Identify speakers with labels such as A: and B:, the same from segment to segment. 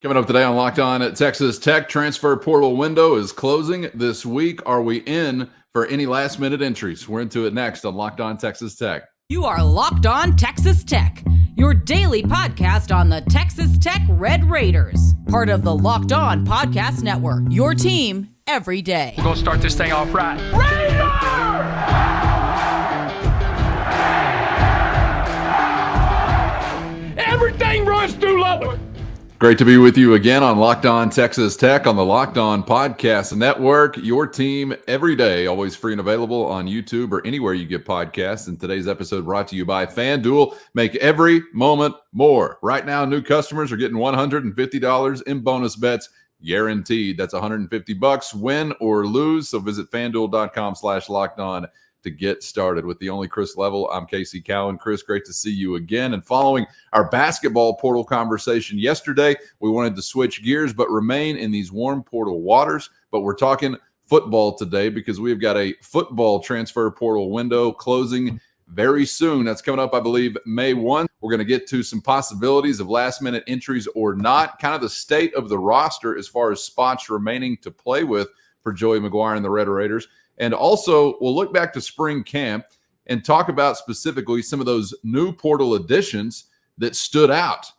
A: Coming up today on Locked On at Texas Tech, transfer portal window is closing this week. Are we in for any last-minute entries? We're into it next on Locked On Texas Tech.
B: You are Locked On Texas Tech, your daily podcast on the Texas Tech Red Raiders, part of the Locked On Podcast Network, your team every day.
C: We're going to start this thing off right. Raider! Everything runs through Lubbock.
A: Great to be with you again on Locked On Texas Tech on the Locked On Podcast Network, your team every day, always free and available on YouTube or anywhere you get podcasts. And today's episode brought to you by FanDuel. Make every moment more. Right now, new customers are getting $150 in bonus bets guaranteed. That's $150, win or lose. So visit FanDuel.com/lockedon to get started. With the only Chris Level, I'm Casey Cowan. Chris, great to see you again. And following our basketball portal conversation yesterday, we wanted to switch gears but remain in these warm portal waters. But we're talking football today because we've got a football transfer portal window closing very soon. That's coming up, I believe, May 1. We're going to get to some possibilities of last-minute entries or not, kind of the state of the roster as far as spots remaining to play with for Joey McGuire and the Red Raiders. And also, we'll look back to spring camp and talk about specifically some of those new portal additions that stood out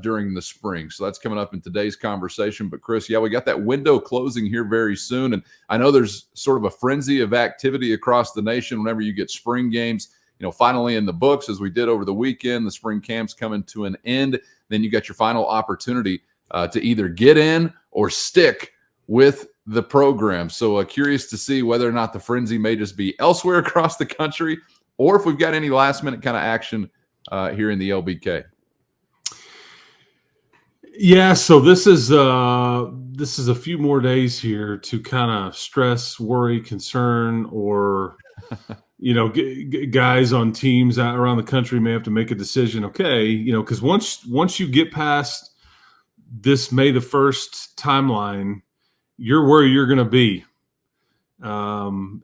A: during the spring. So that's coming up in today's conversation. But, Chris, we got that window closing here very soon. And I know there's sort of a frenzy of activity across the nation whenever you get spring games, finally in the books, as we did over the weekend. The spring camp's coming to an end. Then you got your final opportunity to either get in or stick with the program. So curious to see whether or not the frenzy may just be elsewhere across the country or if we've got any last minute kind of action here in the LBK.
D: Yeah, so this is a few more days here to kind of stress, worry, concern, or guys on teams around the country may have to make a decision. Okay, because once you get past this May the 1st timeline, you're where you're going to be. Because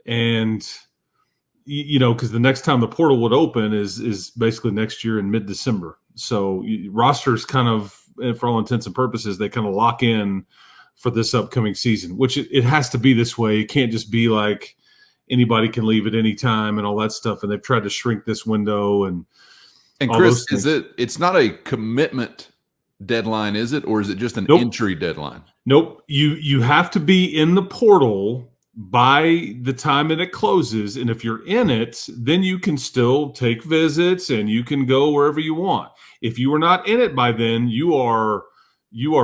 D: the next time the portal would open is basically next year in mid-December. So rosters kind of, for all intents and purposes, they kind of lock in for this upcoming season, which it has to be this way. It can't just be like anybody can leave at any time and all that stuff. And they've tried to shrink this window and
A: Chris, it's not a commitment deadline, is it? Or is it just an entry deadline?
D: Nope. You have to be in the portal by the time that it closes. And if you're in it, then you can still take visits and you can go wherever you want. If you are not in it by then, you are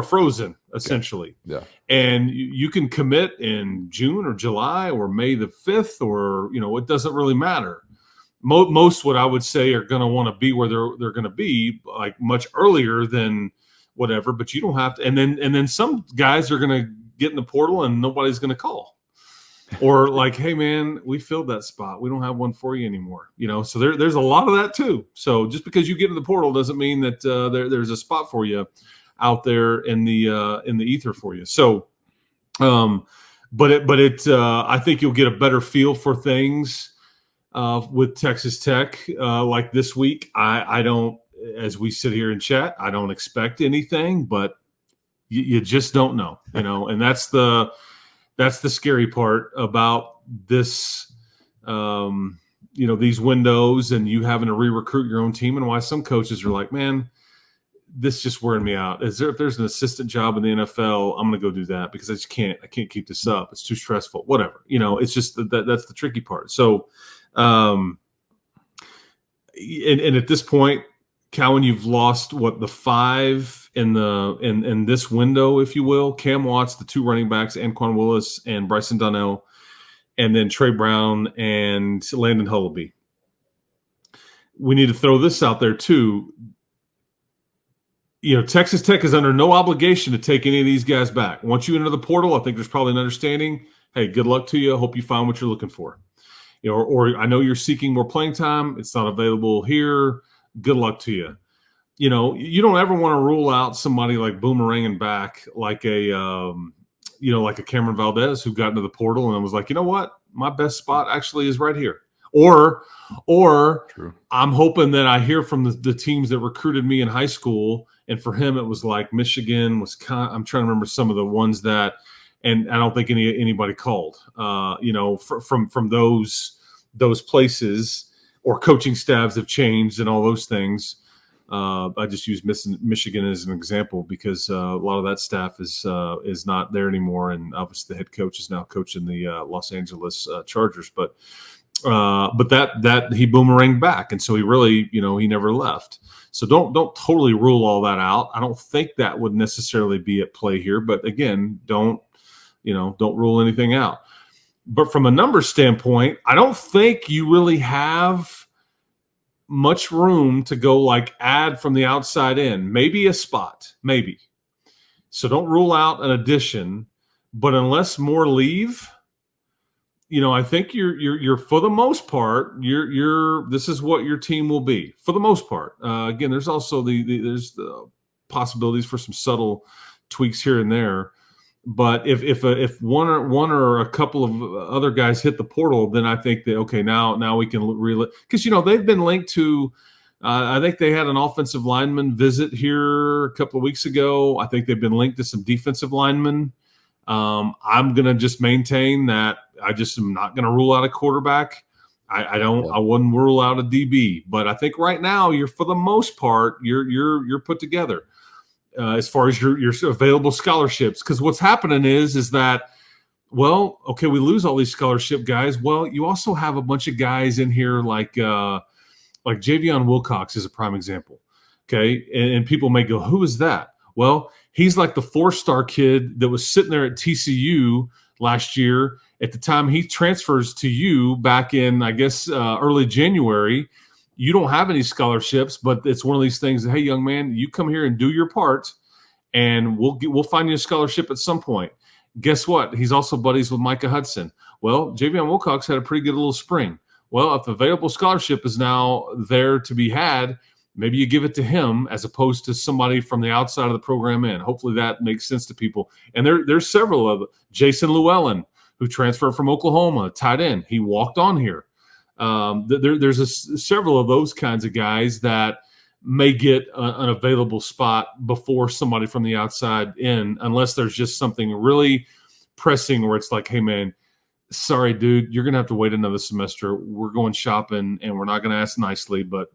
D: frozen, essentially.
A: Okay. Yeah.
D: And you can commit in June or July or May the 5th, or, it doesn't really matter. Most what I would say are going to want to be where they're going to be, like much earlier than whatever, but you don't have to. And then some guys are going to get in the portal and nobody's going to call, or like, hey man, we filled that spot. We don't have one for you anymore. So there's a lot of that too. So just because you get in the portal doesn't mean that there's a spot for you out there in the ether for you. So, I think you'll get a better feel for things with Texas Tech like this week. I don't, as we sit here and chat, I don't expect anything, but you just don't know, and that's the scary part about this, these windows and you having to re-recruit your own team, and why some coaches are like, man, this is just wearing me out. If there's an assistant job in the NFL, I'm going to go do that because I can't keep this up. It's too stressful, whatever, it's just that's the tricky part. So, and at this point, Cowan, you've lost the 5 in this window, if you will. Cam Watts, the 2 running backs, Anquan Willis and Bryson Donnell, and then Trey Brown and Landon Hullaby. We need to throw this out there too. Texas Tech is under no obligation to take any of these guys back. Once you enter the portal, I think there's probably an understanding. Hey, good luck to you. I hope you find what you're looking for. Or I know you're seeking more playing time. It's not available here. Good luck to you. You don't ever want to rule out somebody like boomeranging back like a Cameron Valdez who got into the portal and was like, you know what? My best spot actually is right here. Or
A: True.
D: I'm hoping that I hear from the teams that recruited me in high school And for him, it was like Michigan, Wisconsin. I'm trying to remember some of the ones that, and I don't think anybody called, from those places, or coaching staffs have changed and all those things. I just use Michigan as an example because a lot of that staff is not there anymore, and obviously the head coach is now coaching the Los Angeles Chargers. But that he boomeranged back, and so he really, he never left. So don't totally rule all that out. I don't think that would necessarily be at play here, but again, don't rule anything out. But from a numbers standpoint, I don't think you really have much room to go like add from the outside in. Maybe a spot, maybe. So don't rule out an addition, but unless more leave, I think you're for the most part, this is what your team will be for the most part. Again, there's also there's the possibilities for some subtle tweaks here and there. But if one or a couple of other guys hit the portal, then I think that okay, now we can really, because they've been linked to. I think they had an offensive lineman visit here a couple of weeks ago. I think they've been linked to some defensive linemen. I'm gonna just maintain that I just am not gonna rule out a quarterback. I wouldn't rule out a DB, but I think right now you're for the most part you're put together. As far as your available scholarships, because what's happening is that, well, okay, we lose all these scholarship guys. Well, you also have a bunch of guys in here like Javion Wilcox is a prime example. Okay, and people may go, who is that? Well, he's like the 4-star kid that was sitting there at TCU last year. At the time he transfers to you back in, I guess, early January. You don't have any scholarships, but it's one of these things that, hey, young man, you come here and do your part, and we'll find you a scholarship at some point. Guess what? He's also buddies with Micah Hudson. Well, Javion Wilcox had a pretty good little spring. Well, if available scholarship is now there to be had, maybe you give it to him as opposed to somebody from the outside of the program in. Hopefully that makes sense to people. And there's several of them. Jason Llewellyn, who transferred from Oklahoma, tight end. He walked on here. There's several of those kinds of guys that may get an available spot before somebody from the outside in, unless there's just something really pressing where it's like, hey, man, sorry, dude, you're going to have to wait another semester. We're going shopping, and we're not going to ask nicely, but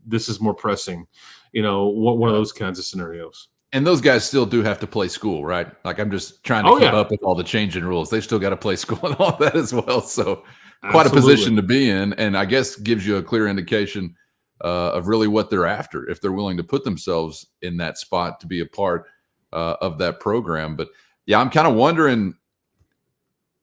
D: this is more pressing. One of those kinds of scenarios.
A: And those guys still do have to play school, right? Like, I'm just trying to keep up with all the changing rules. They still got to play school and all that as well. So quite a position to be in, and I guess gives you a clear indication of really what they're after if they're willing to put themselves in that spot to be a part of that program. But yeah, I'm kind of wondering.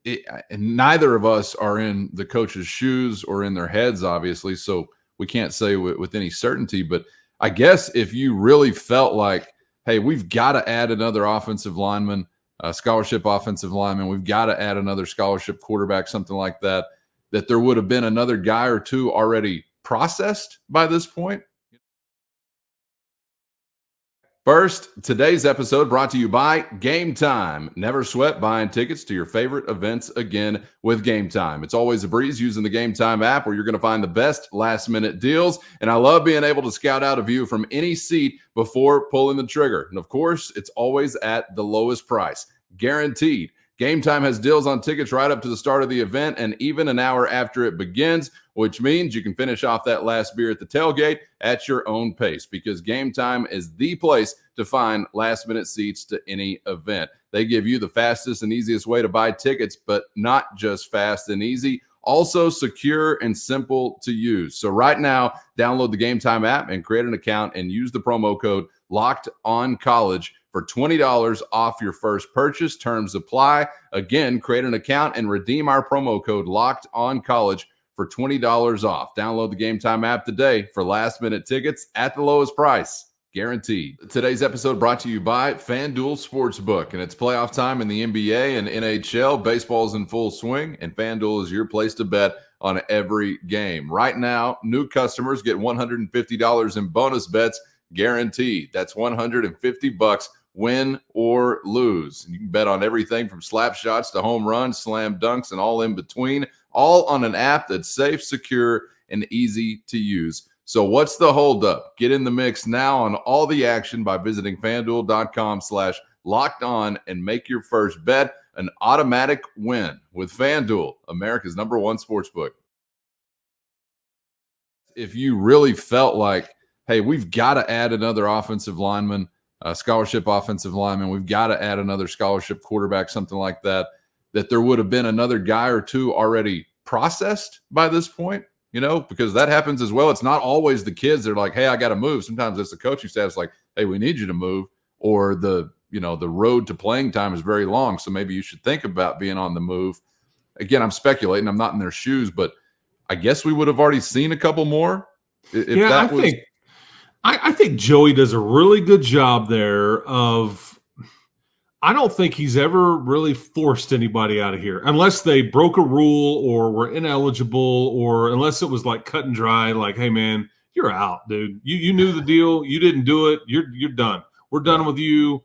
A: And neither of us are in the coach's shoes or in their heads, obviously, so we can't say with any certainty. But I guess if you really felt like, hey, we've got to add another offensive lineman, scholarship offensive lineman, we've got to add another scholarship quarterback, something like that, that there would have been another guy or two already processed by this point. First, today's episode brought to you by GameTime. Never sweat buying tickets to your favorite events again with GameTime. It's always a breeze using the GameTime app where you're going to find the best last-minute deals. And I love being able to scout out a view from any seat before pulling the trigger. And, of course, it's always at the lowest price, guaranteed. GameTime has deals on tickets right up to the start of the event and even an hour after it begins, which means you can finish off that last beer at the tailgate at your own pace, because GameTime is the place to find last-minute seats to any event. They give you the fastest and easiest way to buy tickets, but not just fast and easy, also secure and simple to use. So right now, download the GameTime app and create an account and use the promo code LOCKEDONCollege for $20 off your first purchase. Terms apply. Again, create an account and redeem our promo code LOCKEDONCollege for $20 off. Download the GameTime app today for last-minute tickets at the lowest price, guaranteed. Today's episode brought to you by FanDuel Sportsbook, and it's playoff time in the NBA and NHL. Baseball's in full swing, and FanDuel is your place to bet on every game. Right now, new customers get $150 in bonus bets guaranteed. That's $150 win or lose. You can bet on everything from slap shots to home runs, slam dunks, and all in between, all on an app that's safe, secure, and easy to use. So what's the holdup? Get in the mix now on all the action by visiting FanDuel.com/lockedon and make your first bet an automatic win with FanDuel, America's #1 sportsbook. If you really felt like, hey, we've got to add another offensive lineman, scholarship offensive lineman, we've got to add another scholarship quarterback, something like that, that there would have been another guy or two already processed by this point, because that happens as well. It's not always the kids that are like, hey, I got to move. Sometimes it's the coaching staff's like, hey, we need you to move, or the road to playing time is very long, so maybe you should think about being on the move. Again, I'm speculating. I'm not in their shoes, but I guess we would have already seen a couple more.
D: I think Joey does a really good job there of – I don't think he's ever really forced anybody out of here unless they broke a rule or were ineligible, or unless it was like cut and dry, like, hey, man, you're out, dude. You knew the deal. You didn't do it. You're done. We're done with you.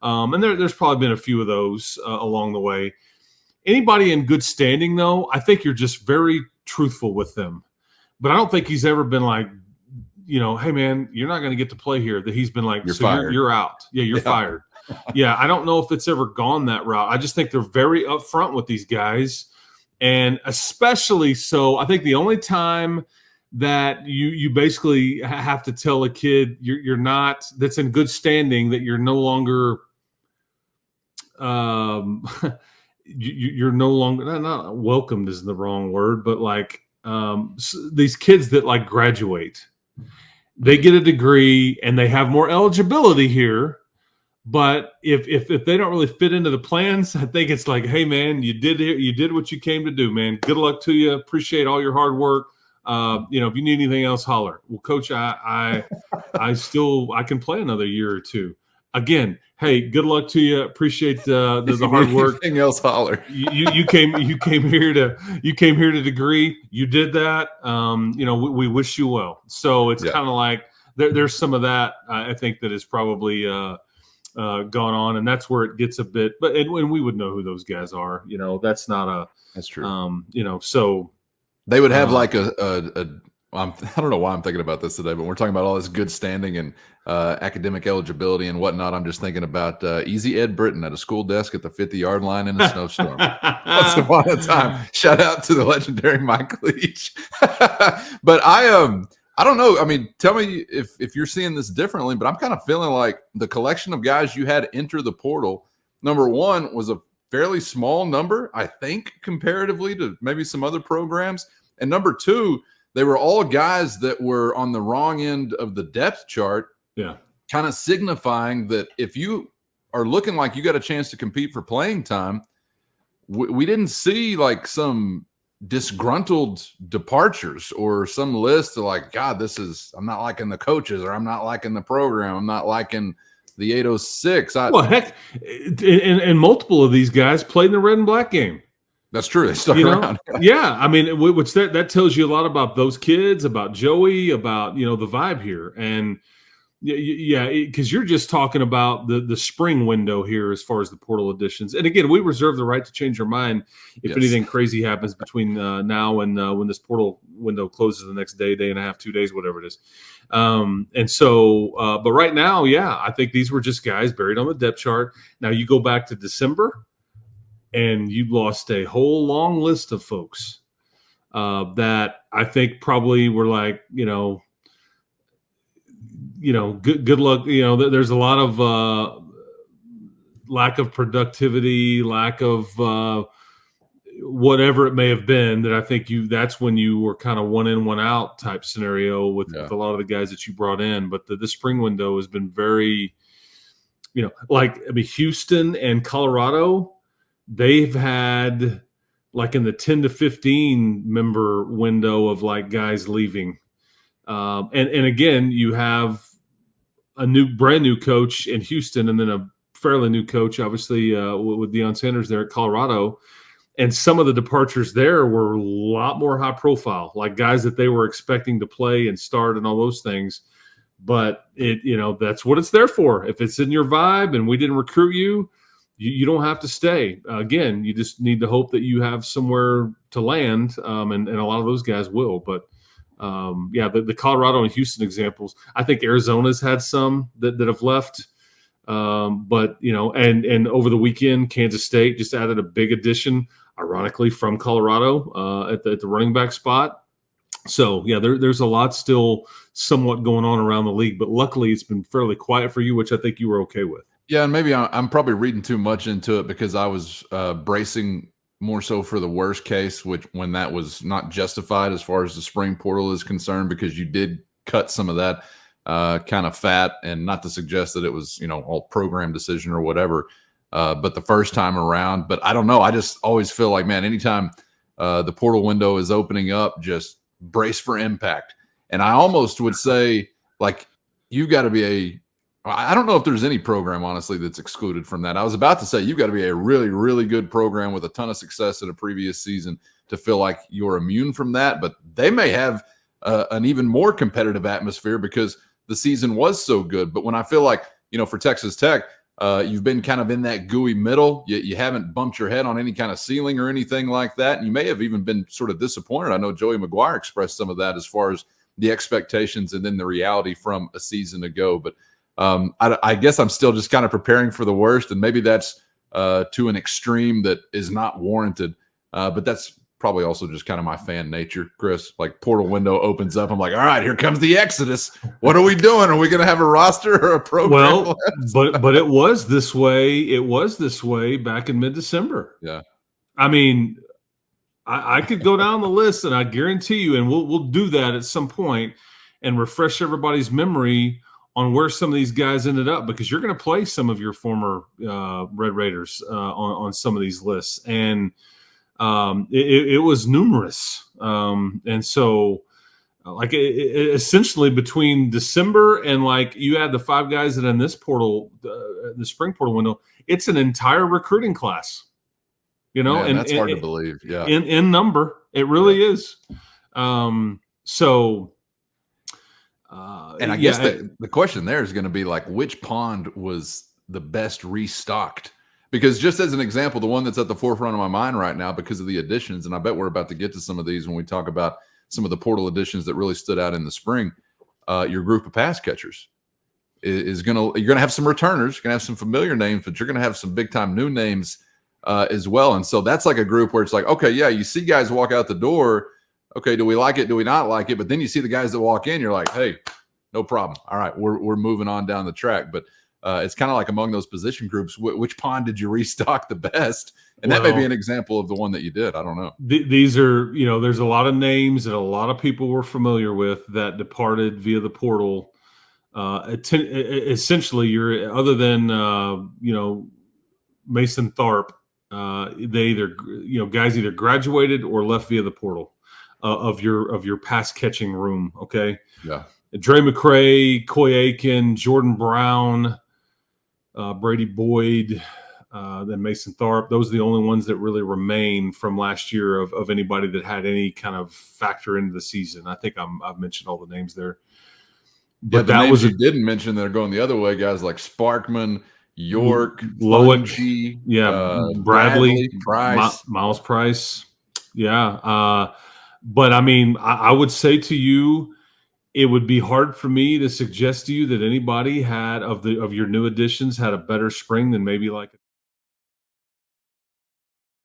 D: And there's probably been a few of those along the way. Anybody in good standing, though, I think you're just very truthful with them. But I don't think he's ever been like, hey, man, you're not going to get to play here. That he's been like, you're out. Yeah, you're fired. Yeah, I don't know if it's ever gone that route. I just think they're very upfront with these guys. And especially so, I think the only time that you basically have to tell a kid you're not, that's in good standing, that you're no longer you're no longer, not welcomed is the wrong word, but like these kids that like graduate, they get a degree and they have more eligibility here. But if they don't really fit into the plans, I think it's like, hey, man, you did what you came to do, man. Good luck to you. Appreciate all your hard work. If you need anything else, holler. Well, Coach, I can play another year or two. Again, hey, good luck to you. Appreciate the hard work.
A: Anything else, holler.
D: You came here to degree. You did that. We wish you well. So it's kind of like there's some of that. I think that is probably gone on, and that's where it gets a bit. But and we would know who those guys are. That's true. So
A: they would have like I don't know why I'm thinking about this today, but we're talking about all this good standing and academic eligibility and whatnot. I'm just thinking about Easy Ed Britton at a school desk at the 50-yard line in a snowstorm. Once upon a time. Shout out to the legendary Mike Leach. But I don't know. I mean, tell me if you're seeing this differently, but I'm kind of feeling like the collection of guys you had enter the portal, number one, was a fairly small number, I think, comparatively to maybe some other programs. And number two, they were all guys that were on the wrong end of the depth chart, kind of signifying that if you are looking like you got a chance to compete for playing time, we didn't see like some disgruntled departures or some list of like, God, I'm not liking the coaches, or I'm not liking the program, I'm not liking the 806.
D: Heck, and multiple of these guys played in the red and black game.
A: That's true. They stuck around.
D: Yeah. I mean, which that tells you a lot about those kids, about Joey, about, the vibe here. And because you're just talking about the spring window here as far as the portal additions. And again, we reserve the right to change our mind if anything crazy happens between now and when this portal window closes the next day and a half, 2 days, whatever it is. And so, but right now, I think these were just guys buried on the depth chart. Now you go back to December, and you lost a whole long list of folks that I think probably were like, good luck. There's a lot of lack of productivity, lack of whatever it may have been, that I think that's when you were kind of one in, one out type scenario with a lot of the guys that you brought in. But the spring window has been very, Houston and Colorado, they've had like in the 10 to 15 member window of like guys leaving. And again, you have a brand new coach in Houston, and then a fairly new coach, obviously, with Deion Sanders there at Colorado. And some of the departures there were a lot more high profile, like guys that they were expecting to play and start and all those things. But that's what it's there for. If it's in your vibe and we didn't recruit you, you don't have to stay. Again, you just need to hope that you have somewhere to land, and a lot of those guys will. But The Colorado and Houston examples. I think Arizona's had some that have left. But, and over the weekend, Kansas State just added a big addition, ironically, from Colorado at the running back spot. So, there's a lot still somewhat going on around the league, but luckily it's been fairly quiet for you, which I think you were okay with.
A: Yeah, and maybe I'm probably reading too much into it because I was bracing more so for the worst case, when that was not justified as far as the spring portal is concerned, because you did cut some of that kind of fat, and not to suggest that it was, all program decision or whatever, but the first time around. But I don't know. I just always feel like, man, anytime the portal window is opening up, just brace for impact. And I almost would say, like, you've got to be I don't know if there's any program, honestly, that's excluded from that. I was about to say you've got to be a really, really good program with a ton of success in a previous season to feel like you're immune from that. But they may have an even more competitive atmosphere because the season was so good. But when I feel like, for Texas Tech, you've been kind of in that gooey middle. You haven't bumped your head on any kind of ceiling or anything like that. And you may have even been sort of disappointed. I know Joey McGuire expressed some of that as far as the expectations and then the reality from a season ago. But I guess I'm still just kind of preparing for the worst, and maybe that's to an extreme that is not warranted. But that's probably also just kind of my fan nature, Chris. Like, portal window opens up, I'm like, all right, here comes the exodus. What are we doing? Are we going to have a roster or a program?
D: Well, but it was this way. It was this way back in mid-December.
A: Yeah.
D: I mean, I could go down the list, and I guarantee you, and we'll do that at some point and refresh everybody's memory on where some of these guys ended up, because you're going to play some of your former Red Raiders on some of these lists. And it was numerous. And so essentially between December and you add the 5 guys that are in this portal, the spring portal window, it's an entire recruiting class,
A: Man,
D: and
A: that's hard to believe. Yeah.
D: In number, it really is.
A: And I guess the question there is going to be which pond was the best restocked? Because just as an example, the one that's at the forefront of my mind right now because of the additions, and I bet we're about to get to some of these when we talk about some of the portal additions that really stood out in the spring, your group of pass catchers you're going to have some returners, you're going to have some familiar names, but you're going to have some big time new names as well. And so that's like a group where it's like, okay, yeah, you see guys walk out the door. Okay, do we like it? Do we not like it? But then you see the guys that walk in, you're like, hey, no problem. All right, we're moving on down the track. But it's kind of like among those position groups, which pond did you restock the best? And that may be an example of the one that you did. I don't know.
D: These are, there's a lot of names that a lot of people were familiar with that departed via the portal. Essentially, you're other than Mason Tharp, they either guys either graduated or left via the portal of your pass catching room. Okay,
A: yeah.
D: Dre McCray, Coy Aiken, Jordan Brown, Brady Boyd, then Mason Tharp. Those are the only ones that really remain from last year of anybody that had any kind of factor into the season. I think I've mentioned all the names there.
A: But that was you didn't mention that are going the other way, guys like Sparkman, York,
D: Lowick,
A: Fungi,
D: Bradley,
A: Price,
D: Miles Price. Yeah. But I mean, I would say to you, it would be hard for me to suggest to you that anybody had of your new additions had a better spring than maybe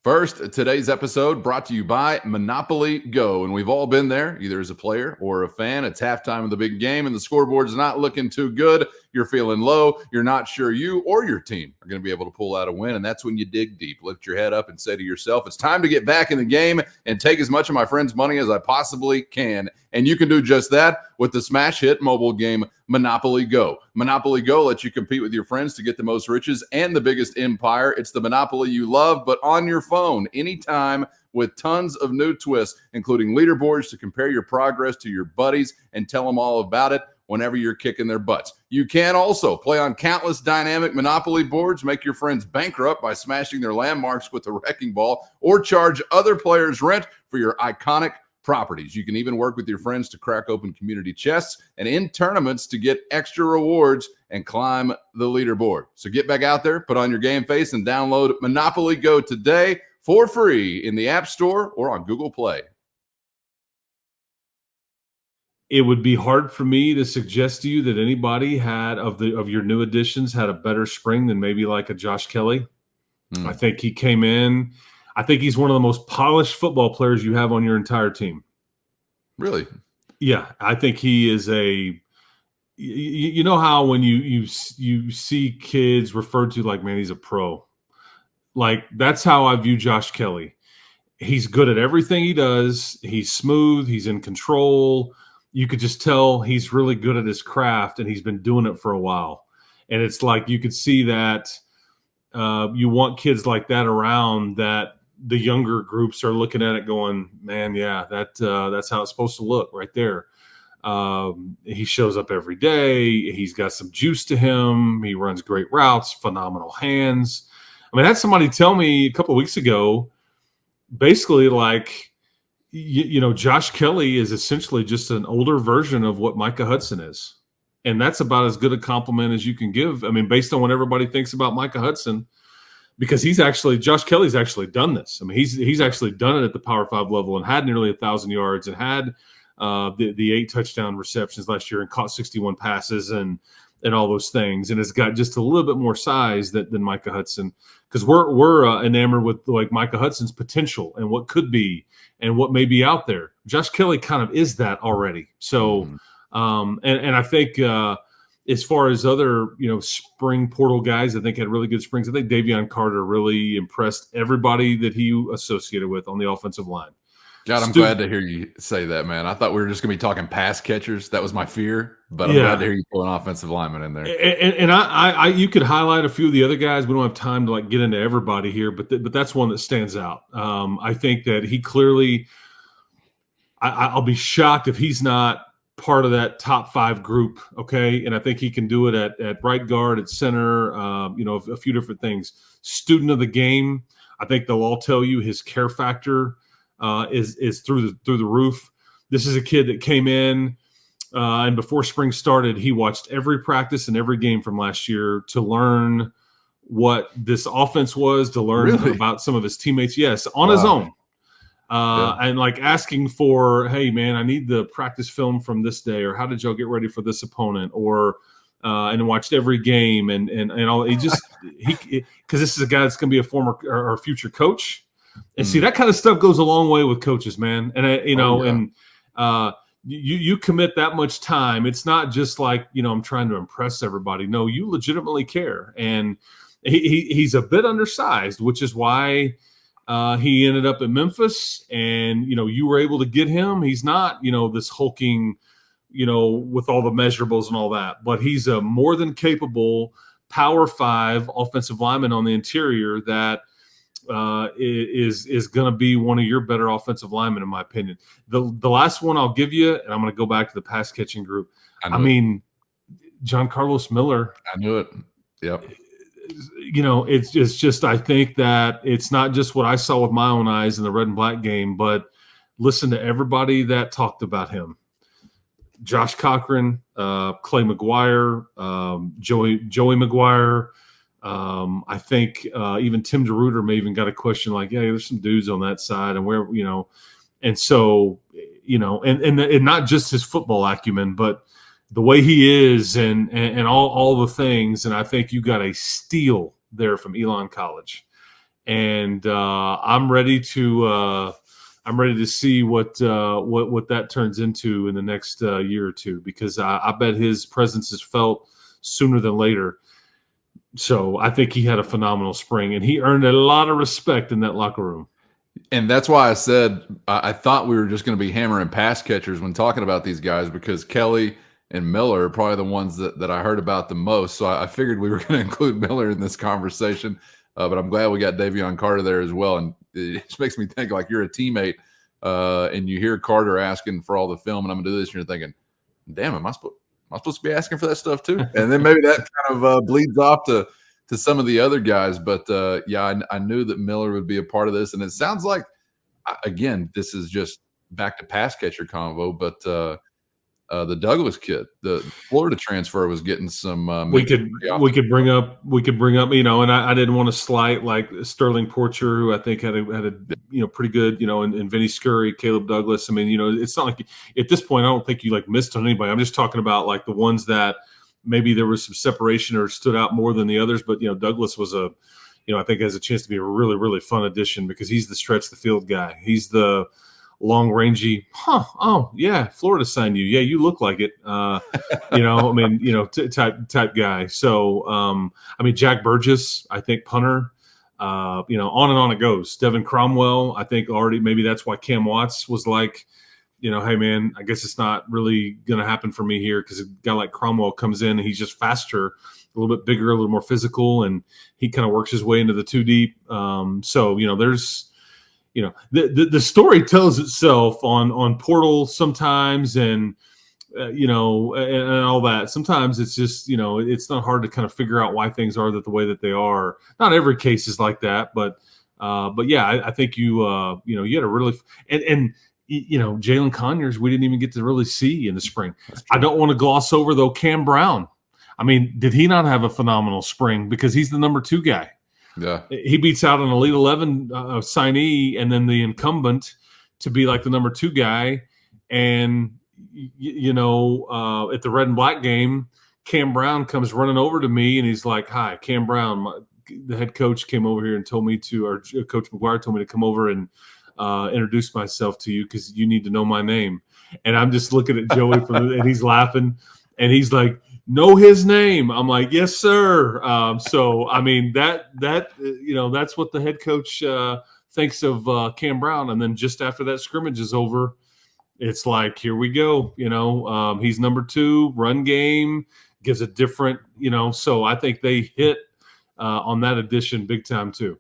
A: First, today's episode brought to you by Monopoly Go. And we've all been there, either as a player or a fan. It's halftime of the big game, and the scoreboard's not looking too good. You're feeling low. You're not sure you or your team are going to be able to pull out a win. And that's when you dig deep, lift your head up, and say to yourself, it's time to get back in the game and take as much of my friend's money as I possibly can. And you can do just that with the smash hit mobile game Monopoly Go. Monopoly Go lets you compete with your friends to get the most riches and the biggest empire. It's the Monopoly you love, but on your phone, anytime, with tons of new twists, including leaderboards to compare your progress to your buddies and tell them all about it whenever you're kicking their butts. You can also play on countless dynamic Monopoly boards, make your friends bankrupt by smashing their landmarks with a wrecking ball, or charge other players rent for your iconic properties. You can even work with your friends to crack open community chests and in tournaments to get extra rewards and climb the leaderboard. So get back out there, put on your game face, and download Monopoly Go today for free in the App Store or on Google Play.
D: it would be hard for me to suggest to you that anybody of your new additions had a better spring than maybe like a Josh Kelly. I think he came in. I think he's one of the most polished football players you have on your entire team.
A: Really?
D: Yeah, I think he is you know how when you see kids referred to like, man, he's a pro. Like, that's how I view Josh Kelly. He's good at everything he does. He's smooth. He's in control. You could just tell he's really good at his craft, and he's been doing it for a while. And it's like you could see that you want kids like that around, that the younger groups are looking at it going, man, yeah, that's how it's supposed to look right there. He shows up every day. He's got some juice to him. He runs great routes, phenomenal hands. I mean, I had somebody tell me a couple of weeks ago, basically like, Josh Kelly is essentially just an older version of what Micah Hudson is. And that's about as good a compliment as you can give. I mean, based on what everybody thinks about Micah Hudson, because Josh Kelly's actually done this. I mean, he's actually done it at the Power 5 level and had nearly 1,000 yards and had the 8 touchdown receptions last year and caught 61 passes and all those things. And has got just a little bit more size than Micah Hudson, because we're enamored with like Micah Hudson's potential and what could be and what may be out there. Josh Kelly kind of is that already. So, and I think as far as other, spring portal guys, I think had really good springs. I think Davion Carter really impressed everybody that he associated with on the offensive line.
A: God, I'm glad to hear you say that, man. I thought we were just going to be talking pass catchers. That was my fear, but I'm glad to hear you pull an offensive lineman in there.
D: And I you could highlight a few of the other guys. We don't have time to like get into everybody here, but that's one that stands out. I think that he clearly, I'll be shocked if he's not part of that top 5 group. Okay. And I think he can do it at right guard, at center, a few different things. Student of the game. I think they'll all tell you his care factor is through the roof. This is a kid that came in and before spring started, he watched every practice and every game from last year to learn what this offense was, to learn about some of his teammates. Yes, on his own. And like asking for, hey man, I need the practice film from this day, or how did y'all get ready for this opponent, or and watched every game and all. He because this is a guy that's going to be a former or future coach. And see, that kind of stuff goes a long way with coaches, man. And you commit that much time. It's not just like, I'm trying to impress everybody. No, you legitimately care. And he's a bit undersized, which is why he ended up at Memphis. And, you were able to get him. He's not, this hulking, with all the measurables and all that. But he's a more than capable Power 5 offensive lineman on the interior that is going to be one of your better offensive linemen, in my opinion. The last one I'll give you, and I'm going to go back to the pass catching group. I mean, John Carlos Miller.
A: I knew it. Yep.
D: It's just, I think that it's not just what I saw with my own eyes in the red and black game, but listen to everybody that talked about him. Josh Cochran, Clay McGuire, Joey McGuire. I think even Tim DeRuiter may even got a question like, yeah, there's some dudes on that side, and where, and so, and not just his football acumen, but the way he is and all the things. And I think you got a steal there from Elon College, and I'm ready to see what that turns into in the next year or two, because I bet his presence is felt sooner than later. So I think he had a phenomenal spring, and he earned a lot of respect in that locker room.
A: And that's why I said I thought we were just going to be hammering pass catchers when talking about these guys, because Kelly and Miller are probably the ones that I heard about the most. So I figured we were going to include Miller in this conversation, but I'm glad we got Davion Carter there as well. And it just makes me think, like, you're a teammate and you hear Carter asking for all the film, and I'm going to do this, and you're thinking, damn, am I supposed to be asking for that stuff too? And then maybe that kind of bleeds off to some of the other guys. But I knew that Miller would be a part of this. And it sounds like, again, this is just back to pass catcher convo, but the Douglas kid, the Florida transfer, was getting some.
D: We could bring up, and I didn't want to slight like Sterling Porcher, who I think had a pretty good, and Vinny Scurry, Caleb Douglas. I mean, it's not like at this point I don't think you like missed on anybody. I'm just talking about like the ones that maybe there was some separation or stood out more than the others. But Douglas was I think has a chance to be a really, really fun addition because he's the stretch the field guy. He's the long rangey. Oh yeah, Florida signed you. Yeah, you look like it. Type guy. So Jack Burgess, I think punter. On and on it goes. Devin Cromwell, I think already maybe that's why Cam Watts was like, hey man, I guess it's not really going to happen for me here because a guy like Cromwell comes in and he's just faster, a little bit bigger, a little more physical, and he kind of works his way into the two deep. There's. The story tells itself on portal sometimes, and and all that. Sometimes it's just it's not hard to kind of figure out why things are the way that they are. Not every case is like that, but yeah, I think you had a really and Jalen Conyers we didn't even get to really see in the spring. I don't want to gloss over though Cam Brown. I mean, did he not have a phenomenal spring because he's the number 2 guy?
A: Yeah,
D: he beats out an Elite 11 signee and then the incumbent to be like the number 2 guy. And, at the red and black game, Cam Brown comes running over to me and he's like, "Hi, Cam Brown. The head coach came over here and told me to, or Coach McGuire told me to come over and introduce myself to you because you need to know my name." And I'm just looking at Joey and he's laughing and he's like, "Know his name." I'm like, "Yes, sir." So I mean that's what the head coach thinks of Cam Brown. And then just after that scrimmage is over, it's like, here we go. He's number 2, run game, gives a different. So I think they hit on that addition big time too.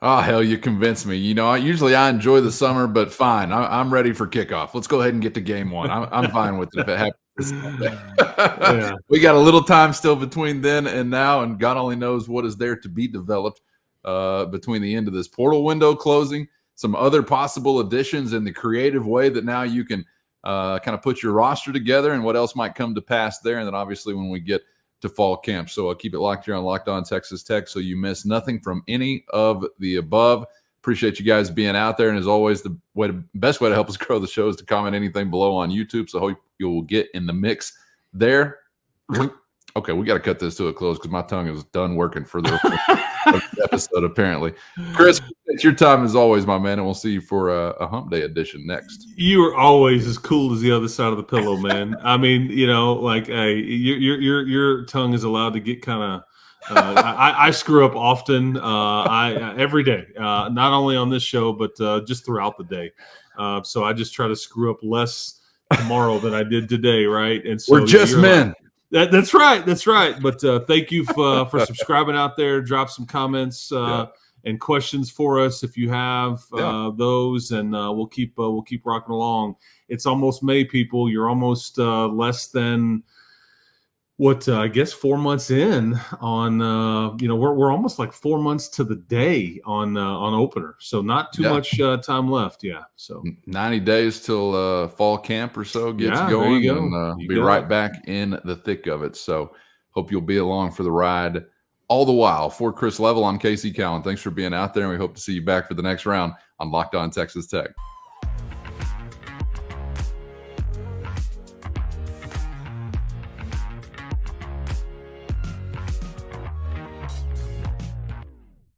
A: Oh, hell, you convinced me. Usually I enjoy the summer, but fine. I'm ready for kickoff. Let's go ahead and get to game 1. I'm fine with it if it happens. Yeah. We got a little time still between then and now, and God only knows what is there to be developed between the end of this portal window closing, some other possible additions in the creative way that now you can kind of put your roster together and what else might come to pass there. And then obviously when we get to fall camp. So keep it locked here on Locked On Texas Tech so you miss nothing from any of the above. Appreciate you guys being out there. And as always, the best way to help us grow the show is to comment anything below on YouTube. So hope you'll get in the mix there. Okay, we got to cut this to a close because my tongue is done working for the episode, apparently. Chris, it's your time as always, my man, and we'll see you for a Hump Day edition next.
D: You are always as cool as the other side of the pillow, man. I mean, hey, your tongue is allowed to get kind of I screw up often, every day, not only on this show, but just throughout the day. So I just try to screw up less tomorrow than I did today, right? And so
A: we're just men.
D: That's right. But thank you for subscribing out there. Drop some comments and questions for us if you have those, and we'll keep rocking along. It's almost May, people. You're almost less than I guess 4 months in on we're almost like 4 months to the day on opener, so not too much time left. So
A: 90 days till fall camp or so gets going, and be right back in the thick of it. So hope you'll be along for the ride all the while. For Chris Level, I'm Casey Cowan. Thanks for being out there, and we hope to see you back for the next round on Locked On Texas Tech.